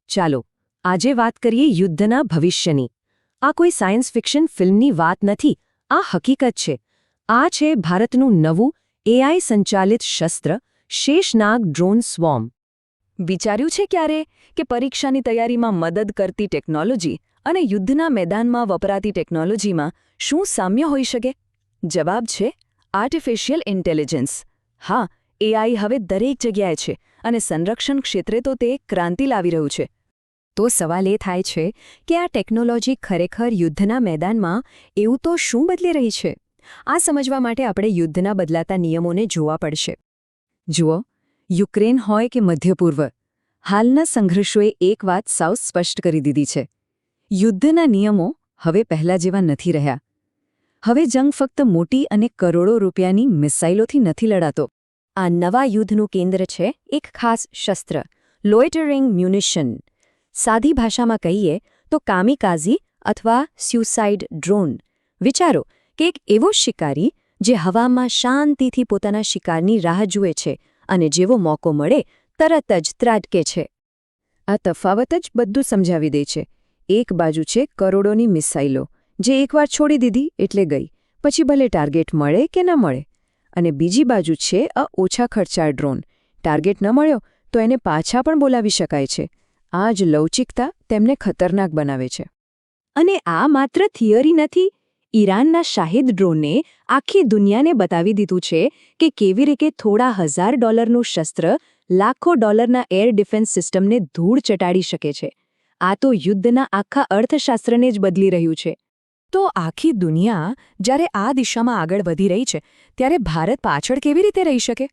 ચાલો આજે વાત કરીએ યુદ્ધના ભવિષ્યની. આ કોઈ સાયન્સ ફિક્શન ફિલ્મની વાત નથી, આ હકીકત છે. આ છે ભારતનું નવું એઆઈ સંચાલિત શસ્ત્ર શેષનાગ ડ્રોન સ્વોર્મ. વિચાર્યું છે ક્યારે કે પરીક્ષાની તૈયારીમાં મદદ કરતી ટેકનોલોજી અને યુદ્ધના મેદાનમાં વપરાતી ટેકનોલોજીમાં શું સામ્ય હોઈ શકે? જવાબ છે આર્ટિફિશિયલ ઇન્ટેલિજન્સ. હા, એઆઈ હવે દરેક જગ્યાએ છે અને સંરક્ષણ ક્ષેત્રે તો તે ક્રાંતિ લાવી રહ્યું છે. તો સવાલ એ થાય છે કે આ ટેકનોલોજી ખરેખર યુદ્ધના મેદાનમાં એવું તો શું બદલી રહી છે? આ સમજવા માટે આપણે યુદ્ધના બદલાતા નિયમોને જોવા પડશે. જુઓ, યુક્રેન હોય કે મધ્ય પૂર્વ, હાલના સંઘર્ષોએ એક વાત સાવ સ્પષ્ટ કરી દીધી છે. યુદ્ધના નિયમો હવે પહેલા જેવા નથી રહ્યા. હવે જંગ ફક્ત મોટી અને કરોડો રૂપિયાની મિસાઇલોથી નથી લડાતો. આ નવા યુદ્ધનું કેન્દ્ર છે એક ખાસ શસ્ત્ર, લોઇટરિંગ મ્યુનિશન. સાદી ભાષામાં કહીએ તો કામિકાઝી અથવા સ્યુસાઇડ ડ્રોન. વિચારો કે એક એવો શિકારી જે હવામાં શાંતિથી પોતાના શિકારની રાહ જુએ છે અને જેવો મોકો મળે તરત જ ત્રાટકે છે. આ તફાવત જ બધું સમજાવી દે છે. એક બાજુ છે કરોડોની મિસાઇલો, જે એકવાર છોડી દીધી એટલે ગઈ, પછી ભલે ટાર્ગેટ મળે કે ન મળે. અને બીજી બાજુ છે આ ઓછા ખર્ચાળ ડ્રોન. ટાર્ગેટ ન મળ્યો તો એને પાછા પણ બોલાવી શકાય છે. આ જ લવચિકતા તેમને ખતરનાક બનાવે છે. અને આ માત્ર થિયરી નથી. ઈરાનના શાહિદ ડ્રોને આખી દુનિયાને બતાવી દીધું છે કે કેવી રીતે થોડા $1000નું શસ્ત્ર લાખો ડોલરના એર ડિફેન્સ સિસ્ટમને ધૂળ ચટાડી શકે છે. આ તો યુદ્ધના આખા અર્થશાસ્ત્રને જ બદલી રહ્યું છે. તો આખી દુનિયા જ્યારે આ દિશામાં આગળ વધી રહી છે, ત્યારે ભારત પાછળ કેવી રીતે રહી શકે?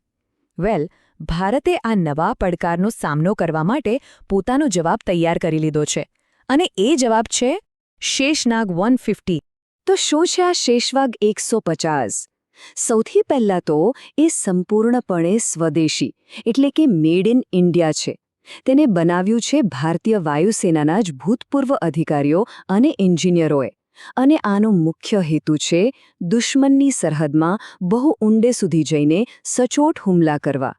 વેલ, ભારતે આ નવા પડકારનો સામનો કરવા માટે પોતાનો જવાબ તૈયાર કરી લીધો છે. અને એ જવાબ છે શેષનાગ 150. તો શું છે આ શેષનાગ 150? સૌથી પહેલાં તો એ સંપૂર્ણપણે સ્વદેશી, એટલે કે મેડ ઇન ઇન્ડિયા છે. તેને બનાવ્યું છે ભારતીય વાયુસેનાના જ ભૂતપૂર્વ અધિકારીઓ અને એન્જિનિયરોએ. અને આનો મુખ્ય હેતુ છે દુશ્મનની સરહદમાં બહુ ઊંડે સુધી જઈને સચોટ હુમલા કરવા.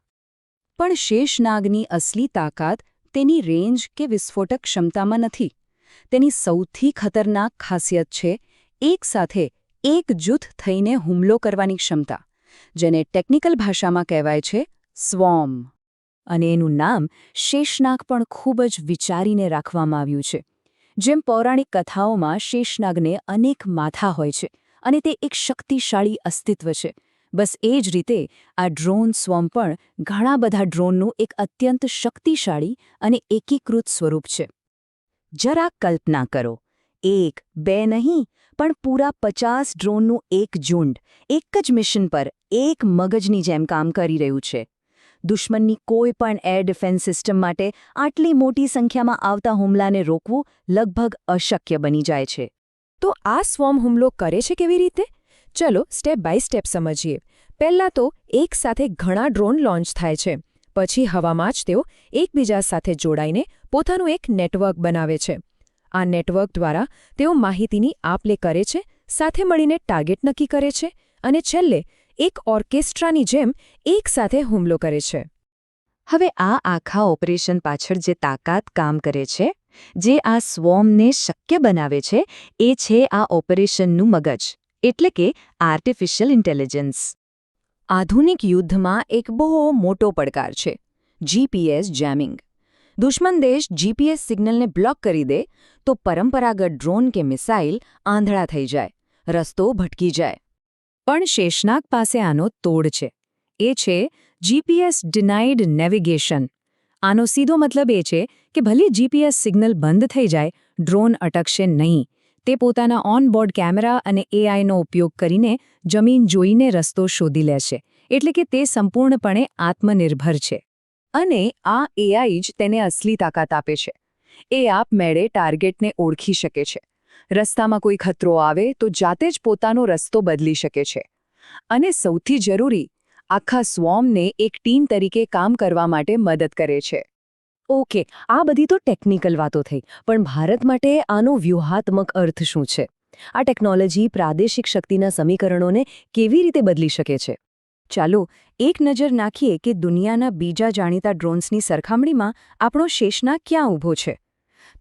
પણ શેષનાગની અસલી તાકાત તેની રેન્જ કે વિસ્ફોટક ક્ષમતામાં નથી. તેની સૌથી ખતરનાક ખાસિયત છે એકસાથે એક જૂથ થઈને હુમલો કરવાની ક્ષમતા, જેને ટેકનિકલ ભાષામાં કહેવાય છે સ્વોર્મ. અને એનું નામ શેષનાગ પણ ખૂબ જ વિચારીને રાખવામાં આવ્યું છે. જેમ પૌરાણિક કથાઓમાં શેષનાગને અનેક માથા હોય છે અને તે એક શક્તિશાળી અસ્તિત્વ છે, બસ એ જ રીતે આ ડ્રોન સ્વોર્મ પણ ઘણા બધા ડ્રોનનું એક અત્યંત શક્તિશાળી અને એકીકૃત સ્વરૂપ છે. જરા કલ્પના કરો, 1, 2 નહીં, પણ પૂરા 50 ડ્રોનનું એક ઝુંડ એક જ મિશન પર એક મગજની જેમ કામ કરી રહ્યું છે. દુશ્મનની કોઈ પણ એર ડિફેન્સ સિસ્ટમ માટે આટલી મોટી સંખ્યામાં આવતા હુમલાને રોકવું લગભગ અશક્ય બની જાય છે. તો આ સ્વોર્મ હુમલો કરે છે કેવી રીતે? ચલો સ્ટેપ બાય સ્ટેપ સમજીએ. પહેલાં તો એક સાથે ઘણા ડ્રોન લોન્ચ થાય છે. પછી હવામાં જ તેઓ એકબીજા સાથે જોડાઈને પોતાનું એક નેટવર્ક બનાવે છે. આ નેટવર્ક દ્વારા તેઓ માહિતીની આપ-લે કરે છે, સાથે મળીને ટાર્ગેટ નક્કી કરે છે અને છેલ્લે એક ઓર્કેસ્ટ્રાની જેમ એકસાથે હુમલો કરે છે. હવે આ આખા ઓપરેશન પાછળ જે તાકાત કામ કરે છે, જે આ સ્વોર્મને શક્ય બનાવે છે, એ છે આ ઓપરેશનનું મગજ, એટલે કે આર્ટિફિશિયલ ઇન્ટેલિજન્સ. આધુનિક યુદ્ધમાં એક બહુ મોટો પડકાર છે જીપીએસ જેમિંગ. દુશ્મન દેશ જીપીએસ સિગ્નલને બ્લોક કરી દે તો પરંપરાગત ડ્રોન કે મિસાઇલ આંધળા થઈ જાય, રસ્તો ભટકી જાય. પણ શેષનાગ પાસે આનો તોડ છે. એ છે જીપીએસ ડિનાઇડ નેવિગેશન. આનો સીધો મતલબ એ છે કે ભલે જીપીએસ સિગ્નલ બંધ થઈ જાય, ડ્રોન અટકશે નહીં. તે પોતાના ઓનબોર્ડ કેમેરા અને એઆઈનો ઉપયોગ કરીને જમીન જોઈને રસ્તો શોધી લેશે. એટલે કે તે સંપૂર્ણપણે આત્મનિર્ભર છે. અને આ એઆઈ જ તેને અસલી તાકાત આપે છે. એ આપમેળે ટાર્ગેટને ઓળખી શકે છે. રસ્તામાં કોઈ ખતરો આવે તો જાતે જ પોતાનો રસ્તો બદલી શકે છે. અને સૌથી જરૂરી, આખા સ્વોર્મને એક ટીમ તરીકે કામ કરવા માટે મદદ કરે છે. ઓકે, આ બધી તો ટેકનિકલ વાતો થઈ, પણ ભારત માટે આનો વ્યૂહાત્મક અર્થ શું છે? આ ટેકનોલોજી પ્રાદેશિક શક્તિના સમીકરણોને કેવી રીતે બદલી શકે છે? ચાલો એક નજર નાખીએ કે દુનિયાના બીજા જાણીતા ડ્રોન્સની સરખામણીમાં આપણો શેષનાગ ક્યાં ઊભો છે.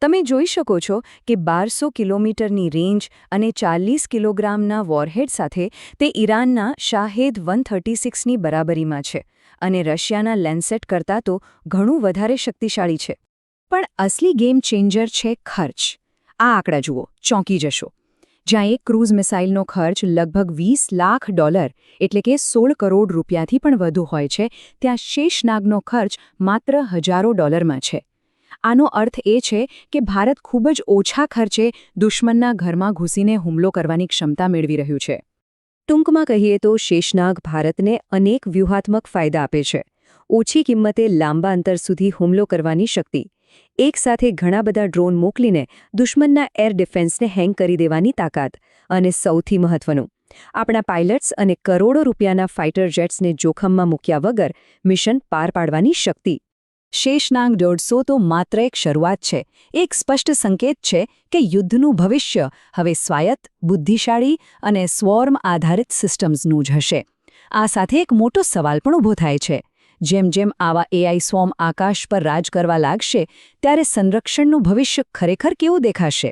તમે જોઈ શકો છો કે 1200 કિલોમીટરની રેન્જ અને 40 કિલોગ્રામના વોરહેડ સાથે તે ઈરાનના શાહેદ 136ની બરાબરીમાં છે અને રશિયાના લેન્સેટ કરતાં તો ઘણું વધારે શક્તિશાળી છે. પણ અસલી ગેમ ચેન્જર છે ખર્ચ. આ આંકડા જુઓ, ચોંકી જશો. જ્યાં એક ક્રૂઝ મિસાઇલનો ખર્ચ લગભગ $20 લાખ એટલે કે 16 કરોડ રૂપિયાથી પણ વધુ હોય છે, ત્યાં શેષનાગનો ખર્ચ માત્ર હજારો ડોલરમાં છે. આનો અર્થ એ છે કે ભારત ખૂબ જ ઓછા ખર્ચે દુશ્મનના ઘરમાં ઘૂસીને હુમલો કરવાની ક્ષમતા મેળવી રહ્યું છે. ટૂંકમાં કહીએ તો શેષનાગ ભારતને અનેક વ્યૂહાત્મક ફાયદા આપે છે. ઓછી કિંમતે લાંબા અંતર સુધી હુમલો કરવાની શક્તિ, એકસાથે ઘણા બધા ડ્રોન મોકલીને દુશ્મનના એર ડિફેન્સને હેંગ કરી દેવાની તાકાત, અને સૌથી મહત્વનું, આપણા પાયલટ્સ અને કરોડો રૂપિયાના ફાઇટર જેટ્સને જોખમમાં મૂક્યા વગર મિશન પાર પાડવાની શક્તિ. શેષનાગ 150 તો માત્ર એક શરૂઆત છે, એક સ્પષ્ટ સંકેત છે કે યુદ્ધનું ભવિષ્ય હવે સ્વાયત્ત, બુદ્ધિશાળી અને સ્વોર્મ આધારિત સિસ્ટમ્સનું જ હશે. આ સાથે એક મોટો સવાલ પણ ઊભો થાય છે. જેમ જેમ આવા AI સ્વોર્મ આકાશ પર રાજ કરવા લાગશે, ત્યારે સંરક્ષણનું ભવિષ્ય ખરેખર કેવું દેખાશે?